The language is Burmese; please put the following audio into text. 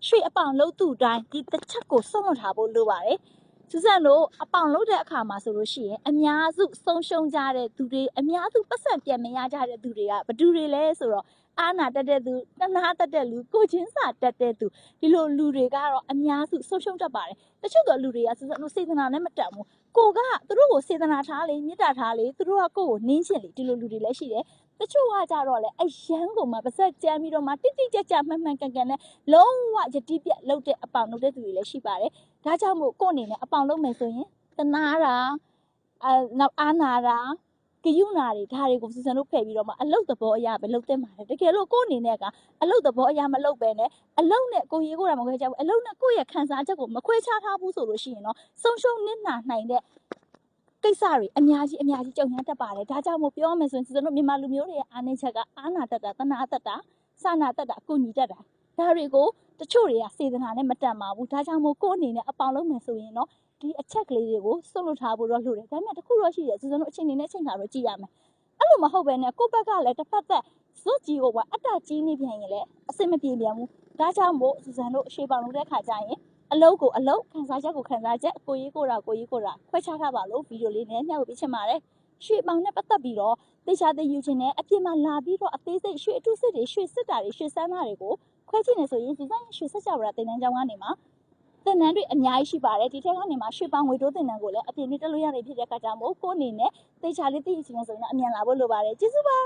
ရွှေအပေါင်လုံးသူ့တိုင်းဒီတစ်ချက်ကိုစွန့်လွတ်ထားဖို့လိုပါတယ်စူးစမ်းတို့အပေါင်လုံးတဲ့အခါမှာဆိုလို့ရှိရင်အများစုဆုံးရှုံးကြတဲ့သူတွေအများစုပတ်စံပြန်မရကြတဲ့သူတွေကဘယ်သူတွေလဲဆိုတော့အာနာတက်တဲ့သူတနာတက်တဲ့လူကိုချင်းစာတက်တဲ့သူဒီလိုလူတွေကတော့အများစုဆုံးရှုံးတတ်ပါတယ်တချို့သောလူတွေကစူးစမ်းတို့စေတနာနဲ့မတက်ဘူးကိုကသူတို့ကိုစေတနာထားလေမေတ္တာထားလေသူတို့ကကိုကိုနင်းချင်လေဒီလိုလူတွေလည်းရှိတယ်တချို့ကကြတော့လေအရန်ကိုမှပါစက်ကြမ်းပြီးတော့မှတိတိကျကျမှန်မှန်ကန်ကန်နဲ့လုံးဝယတိပြက်လုပ်တဲ့အပေါင်လုပ်တဲ့သူတွေလည်းရှိပါတယ်ဒါကြောင့်မို့ကိုအနေနဲ့အပေါင်လုပ်မယ်ဆိုရင်တနာတာနောက်အာနာတာကယူနာတွေဒါတွေကိုစူးစမ်းလို့ဖယ်ပြီးတော့မှအလုတ်သဘောအရာပဲလုပ်တဲ့မှာလေတကယ်လို့ကိုအနေနဲ့ကအလုတ်သဘောအရာမလုပ်ပဲနဲ့အလုတ်နဲ့ကိုရေးကိုတာမခွဲခြားဘူးအလုတ်နဲ့ကိုရဲ့ခံစားချက်ကိုမခွဲခြားထားဘူးဆိုလို့ရှိရင်တော့ဆုံးရှုံးနစ်နာနိုင်တဲ့ကိစ္စတွေအများကြီးကြုံရတတ်ပါတယ်ဒါကြောင့်မို့ပြောမယ်ဆိုရင်စူးစမ်းတို့မြန်မာလူမျိုးတွေရဲ့အားနည်းချက်ကအာနာတတ်တာတနာတတ်တာစာနာတတ်တာအကူညီတတ်တာဒါတွေကိုတချို့တွေကစေတနာနဲ့မတန်ပါဘူးဒါကြောင့်မို့ကိုအနေနဲ့အပေါင်လုံးမယ်ဆိုရင်တော့ဒီအချက်ကလေးတွေကိုစွန့်လွတ်ထားဖို့တော့လိုတယ်ဒါပေမဲ့တခုတော့ရှိတယ်စူးစမ်းတို့အချိန်နဲ့ချိန်ခါတော့ကြည့်ရမယ်အဲ့လိုမဟုတ်ဘဲနဲ့ကိုယ့်ဘက်ကလည်းတစ်ဖက်သက်ဇွတ်ကြီးကိုကအတ္တကြီးနေပြန်ရင်လည်းအဆင်မပြေပြန်ဘူးဒါကြောင့်မို့စူးစမ်းတို့အရှိပေါင်လုပ်တဲ့ခါကျရင်အလုပ်ကိုအလုပ်ခံစားချက်ကိုခံစားချက်ကိုရေးကိုတာခွဲခြားထားပါလို့ဗီဒီယိုလေးနဲ့ညှပ်ဝေပေးချင်ပါတယ်ရွှေပေါင်နဲ့ပတ်သက်ပြီးတော့တေချာသိယူခြင်းနဲ့အပြင်မှာလာပြီးတော့အသေးစိတ်ရွှေအထုစစ်တွေရွှေစစ်တာတွေရွှေစမ်းတာတွေကိုခွဲကြည့်နေဆိုရင်စူးစမ်းရွှေဆက်ကြပါတင်တန်းကျောင်းကနေမှာတင်တန်းတွေအများကြီးရှိပါတယ်ဒီထက်ကနေမှာရွှေပေါင်ငွေတိုးတင်တန်းကိုလည်းအပြင်တွေတက်လို့ရနေဖြစ်တဲ့အခါကြောင့်မို့ကိုအနေနဲ့တေချာလေးသိယူခြင်းဆိုရင်အမြန်လာဖို့လိုပါတယ်ကျေးဇူးပါ